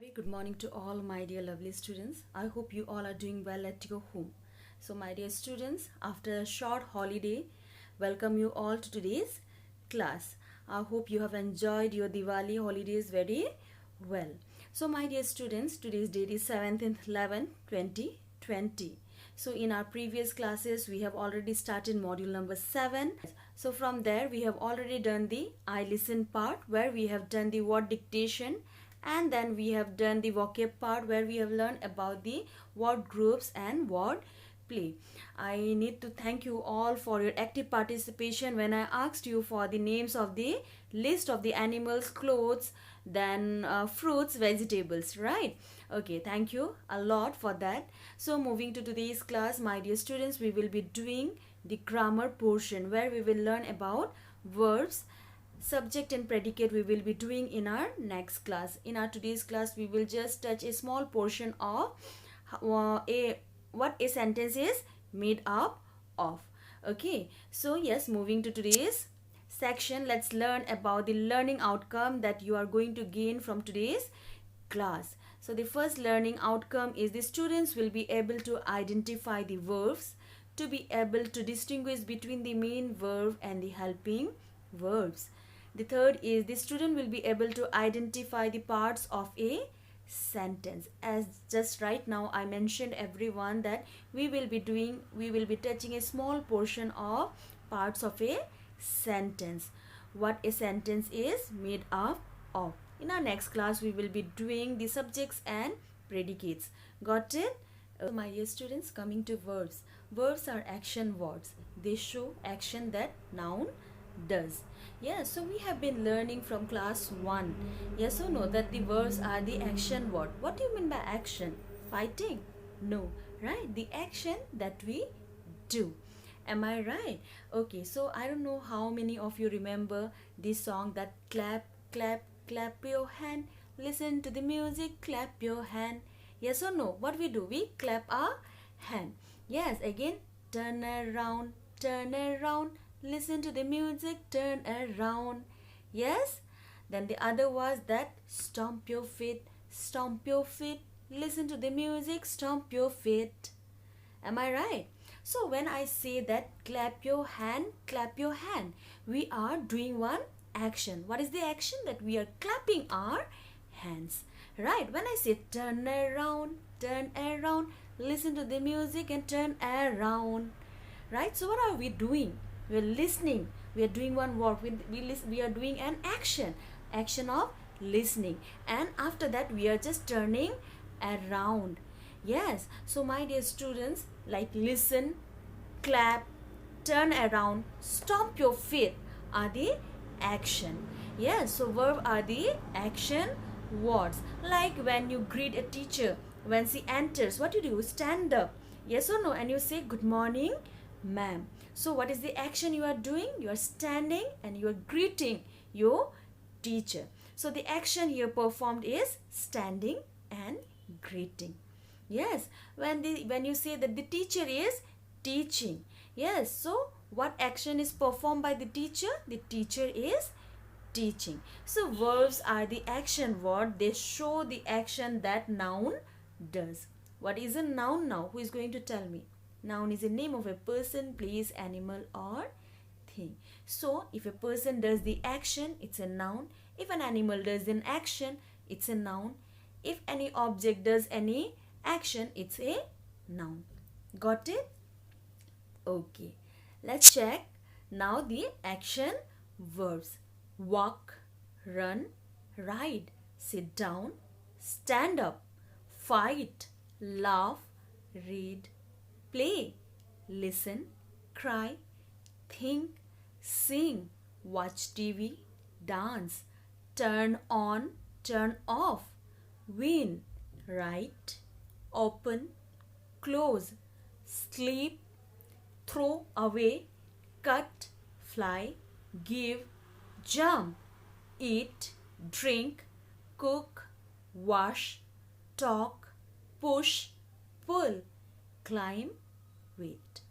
Very good morning to all my dear lovely students. I hope you all are doing well at your home. So my dear students, after a short holiday, welcome you all to today's class. I hope you have enjoyed your Diwali holidays very well. So my dear students, today's date is 7th 11th 2020. So in our previous classes, we have already started module number 7. So from there, we have already done the I listen part where we have done the word dictation, and then we have done the vocab part where we have learned about the word groups and word play. I need to thank you all for your active participation when I asked you for the names of the list of the animals, clothes, then fruits, vegetables, right? Okay, thank you a lot for that. So moving to today's class, my dear students, we will be doing the grammar portion where we will learn about verbs, subject and predicate. We will be doing in our next class. In our today's class, we will just touch a small portion of a what a sentence is made up of. Okay, so yes, moving to today's section, let's learn about the learning outcome that you are going to gain from today's class. So the first learning outcome is the students will be able to identify the verbs, to be able to distinguish between the main verb and the helping verbs. The third is the student will be able to identify the parts of a sentence. As just right now I mentioned everyone that we will be touching a small portion of parts of a sentence, what a sentence is made up of. In our next class, we will be doing the subjects and predicates. Got it? My dear students, coming to verbs. Verbs are action words. They show action that noun does. Yes, so we have been learning from class 1. Yes or no, that the verbs are the action word. What do you mean by action? Fighting? No, right? The action that we do. Am I right? Okay, so I don't know how many of you remember this song that clap, clap, clap your hand. Listen to the music, clap your hand. Yes or no? What we do? We clap our hand. Yes, again, turn around, turn around. Listen to the music, turn around. Yes? Then the other was that stomp your feet, stomp your feet. Listen to the music, stomp your feet. Am I right? So when I say that clap your hand, we are doing one action. What is the action? That we are clapping our hands. Right? When I say turn around, listen to the music and turn around. Right? So what are we doing? We are listening. We are doing one work. We are doing an action. Action of listening. And after that we are just turning around. Yes, so my dear students, like listen, clap, turn around, stomp your feet are the action. Yes, so verb are the action words. Like when you greet a teacher, when she enters, what do? Stand up. Yes or no? And you say good morning, ma'am. So what is the action you are doing? You are standing and you are greeting your teacher. So the action here performed is standing and greeting. Yes, when you say that the teacher is teaching. Yes, so what action is performed by the teacher? The teacher is teaching. So verbs are the action word. They show the action that noun does. What is a noun now? Who is going to tell me? Noun is a name of a person, place, animal or thing. So if a person does the action, it's a noun. If an animal does an action, it's a noun. If any object does any action, it's a noun. Got it? Okay, let's check now the action verbs. Walk, run, ride, sit down, stand up, fight, laugh, read, play, listen, cry, think, sing, watch TV, dance, turn on, turn off, win, write, open, close, sleep, throw away, cut, fly, give, jump, eat, drink, cook, wash, talk, push, pull, climb, wait.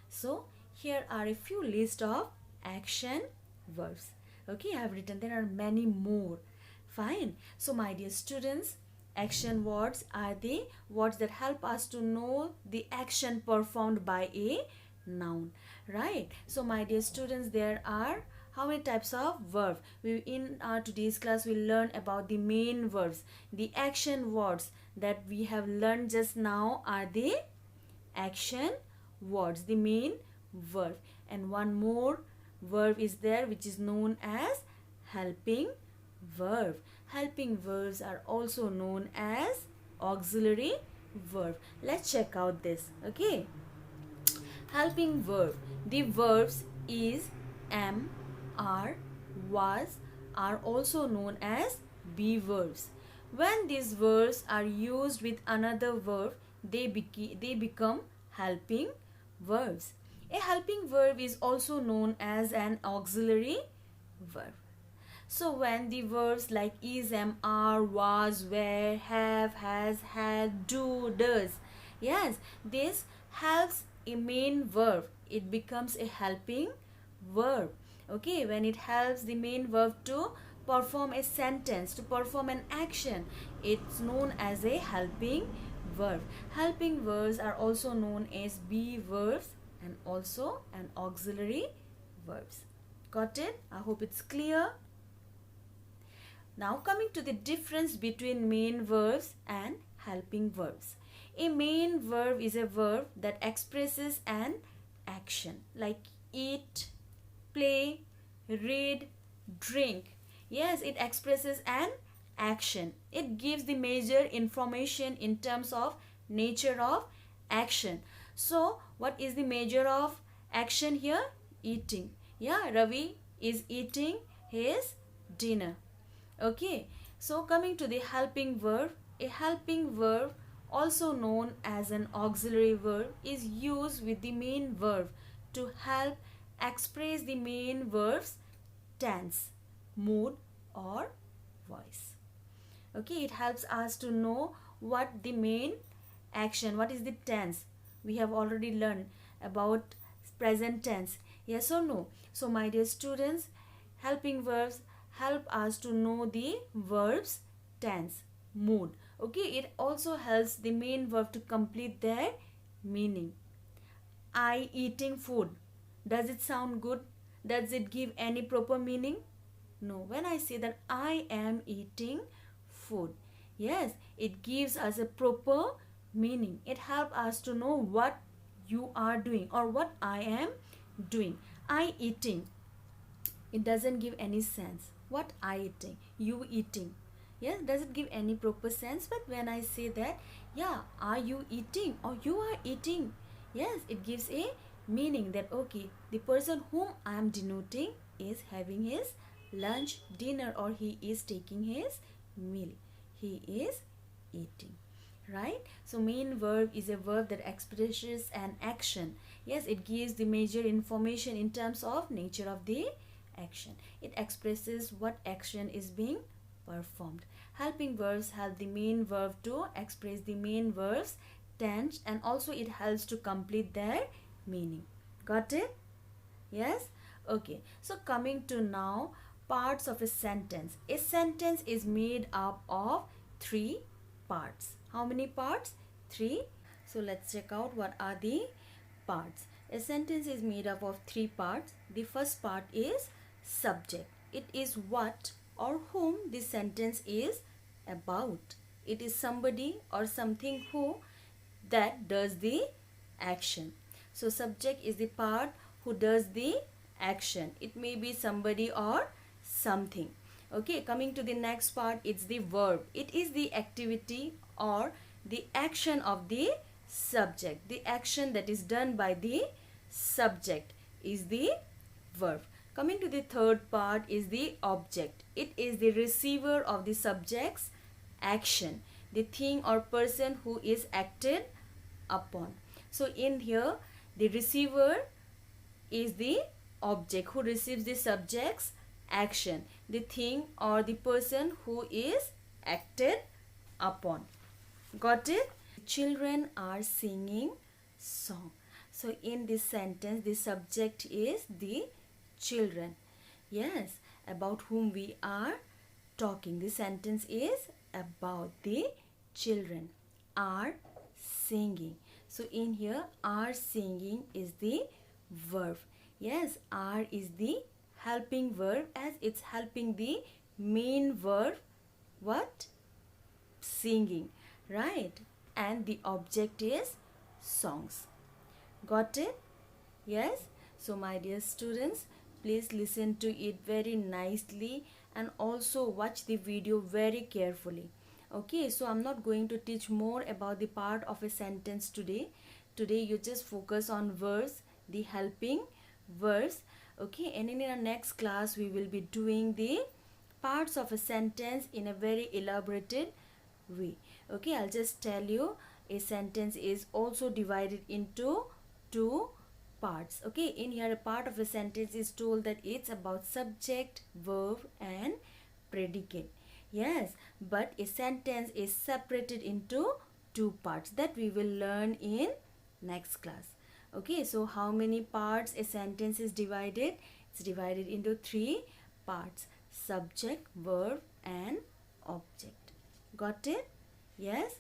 So here are a few list of action verbs. Okay, I have written there are many more. Fine. So my dear students, Action words are the words that help us to know the action performed by a noun, right? So my dear students, there are how many types of verb? In our today's class we learn about the main verbs. The action words that we have learned just now are the action words, the main verb. And one more verb is there which is known as helping verb. Helping verbs are also known as auxiliary verb. Let's check out this. Okay, helping verb, the verbs is, am, are, was are also known as be verbs. When these verbs are used with another verb, they become helping verbs. A helping verb is also known as an auxiliary verb. So when the verbs like is, am, are, was, were, have, has, had, do, does, yes, this helps a main verb, it becomes a helping verb. Okay, when it helps the main verb to perform a sentence, to perform an action, it's known as a helping verb. Helping verbs are also known as be verbs and also an auxiliary verbs. Got it? I hope it's clear. Now coming to the difference between main verbs and helping verbs. A main verb is a verb that expresses an action like eat, play, read, drink. Yes, it expresses an action. It gives the major information in terms of nature of action. So what is the major of action here? Eating. Yeah, Ravi is eating his dinner. Okay, so coming to the helping verb, a helping verb also known as an auxiliary verb is used with the main verb to help express the main verb's tense, mood or voice. Okay, it helps us to know what the main action, what is the tense. We have already learned about present tense, yes or no? So my dear students, helping verbs help us to know the verb's tense, mood. Okay, it also helps the main verb to complete their meaning. I eating food. Does it sound good? Does it give any proper meaning? No. When I say that I am eating food, yes, it gives us a proper meaning. It helps us to know what you are doing or what I am doing. I eating. It doesn't give any sense. What I eating? You eating. Yes, does it give any proper sense? But when I say that, yeah, are you eating or you are eating? Yes, it gives a meaning that okay, the person whom I am denoting is having his lunch, dinner, or he is taking his meal. He is eating. Right? So main verb is a verb that expresses an action. Yes, it gives the major information in terms of nature of the action. It expresses what action is being performed. Helping verbs help the main verb to express the main verb's tense and also it helps to complete their meaning. Got it? Yes? Okay. So coming to now parts of a sentence. A sentence is made up of 3 parts. How many parts? 3. So let's check out what are the parts. A sentence is made up of 3 parts. The first part is subject. It is what or whom the sentence is about. It is somebody or something who that does the action. So subject is the part who does the action. It may be somebody or something. Okay, coming to the next part, it's the verb. It is the activity or the action of the subject. The action that is done by the subject is the verb. Coming to the third part is the object. It is the receiver of the subject's action, the thing or person who is acted upon. So in here, the receiver is the object who receives the subject's action, the thing or the person who is acted upon. Got it? Children are singing song. So in this sentence, the subject is the children. Yes, about whom we are talking. The sentence is about the children are singing. So in here, are singing is the verb. Yes, are is the helping verb, as it's helping the main verb, what? Singing, right? And the object is songs. Got it? Yes. So my dear students, please listen to it very nicely and also watch the video very carefully. Okay, so I'm not going to teach more about the part of a sentence today. Today you just focus on verbs, the helping verbs. Okay, and in our next class we will be doing the parts of a sentence in a very elaborated way. Okay, I'll just tell you, a sentence is also divided into two parts. Okay, in here a part of a sentence is told that it's about subject, verb and predicate. Yes, but a sentence is separated into two parts that we will learn in next class. Okay, so how many parts a sentence is divided? It's divided into three parts: subject, verb and object. Got it? Yes.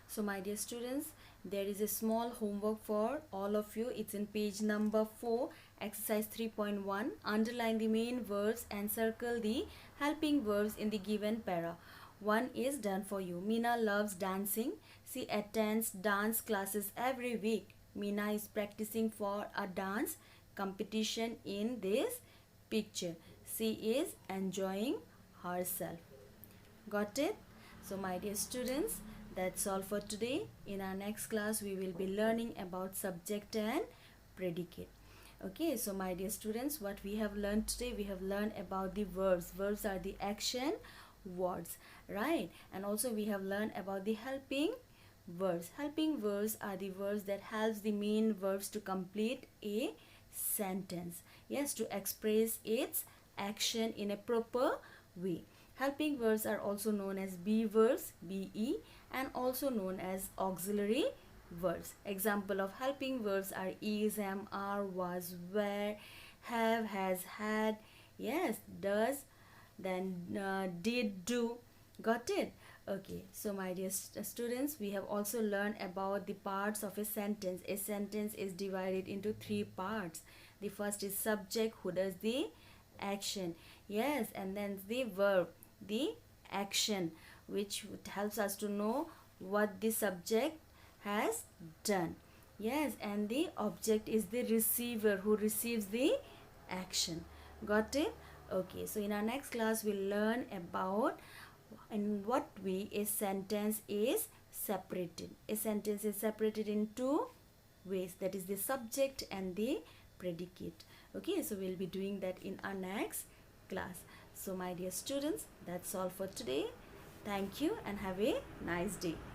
So my dear students, there is a small homework for all of you. It's in page number 4, exercise 3.1. Underline the main verbs and circle the helping verbs in the given para. One is done for you. Meena loves dancing. She attends dance classes every week. Meena is practicing for a dance competition in this picture. She is enjoying herself. Got it? So my dear students, that's all for today. In our next class, we will be learning about subject and predicate. Okay, so my dear students, what we have learned today, we have learned about the verbs. Verbs are the action words, right? And also we have learned about the helping verbs. Helping verbs are the verbs that helps the main verbs to complete a sentence. Yes, to express its action in a proper way. Helping verbs are also known as be verbs, be, and also known as auxiliary verbs. Example of helping verbs are is, am, are, was, were, have, has, had, yes, does, then did, do. Got it? Okay, so my dear students, we have also learned about the parts of a sentence. A sentence is divided into three parts. The first is subject, who does the action. Yes, and then the verb, the action, which helps us to know what the subject has done. Yes, and the object is the receiver, who receives the action. Got it? Okay, so in our next class we'll learn about in what way a sentence is separated. A sentence is separated in two ways, that is the subject and the predicate. Okay, so we'll be doing that in our next class. So my dear students, that's all for today. Thank you and have a nice day.